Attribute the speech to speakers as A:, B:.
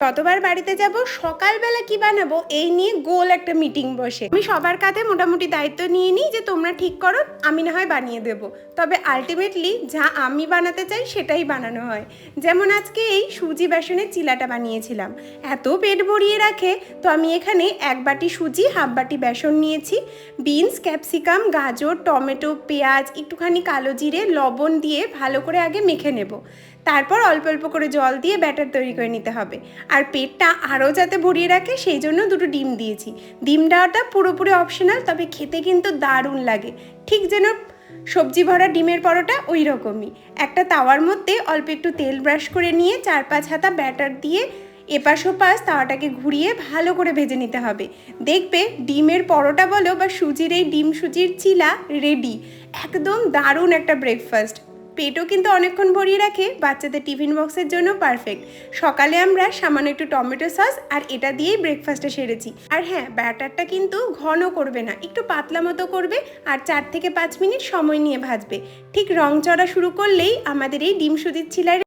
A: যতবার বাড়িতে যাব সকালবেলা কি বানাবো এই নিয়ে গোল একটা মিটিং বসে। আমি সবার কাঁধে মোটামুটি দায়িত্ব নিয়ে নিই যে তোমরা ঠিক করো, আমি না হয় বানিয়ে দেবো। তবে আলটিমেটলি যা আমি বানাতে চাই সেটাই বানানো হয়। যেমন আজকে এই সুজি বেসনের চিলাটা বানিয়েছিলাম, এত পেট ভরিয়ে রাখে। তো আমি এখানে 1 বাটি সুজি, হাফ বাটি বেসন নিয়েছি। বিনস, ক্যাপসিকাম, গাজর, টমেটো, পেঁয়াজ, একটুখানি কালো জিরে, লবণ দিয়ে ভালো করে আগে মেখে নেব। তারপর অল্প অল্প করে জল দিয়ে ব্যাটার তৈরি করে নিতে হবে। আর পেটটা আরও যাতে ভরিয়ে রাখে সেই জন্য 2টো ডিম দিয়েছি। ডিম দেওয়াটা পুরোপুরি অপশনাল, তবে খেতে কিন্তু দারুণ লাগে, ঠিক যেন সবজি ভরা ডিমের পরোটা ওই রকমই। একটা তাওয়ার মধ্যে অল্প একটু তেল ব্রাশ করে নিয়ে 4-5 হাতা ব্যাটার দিয়ে এপাশ ওপাশ তাওয়াটাকে ঘুরিয়ে ভালো করে ভেজে নিতে হবে। দেখবে ডিমের পরোটা বলো বা সুজির এই ডিম সুজির চিলা রেডি। একদম দারুণ একটা ব্রেকফাস্ট, পেটও কিন্তু অনেকক্ষণ ভরিয়ে রাখে, বাচ্চাদের টিফিন বক্সের জন্য পারফেক্ট। সকালে আমরা সামান্য একটু টমেটো সস আর এটা দিয়েই ব্রেকফাস্টটা সেরেছি। আর হ্যাঁ, ব্যাটারটা কিন্তু ঘন করবে না, একটু পাতলা মতো করবে আর 4 থেকে 5 মিনিট সময় নিয়ে ভাজবে। ঠিক রং চড়া শুরু করলেই আমাদের এই ডিম সুজির চিলা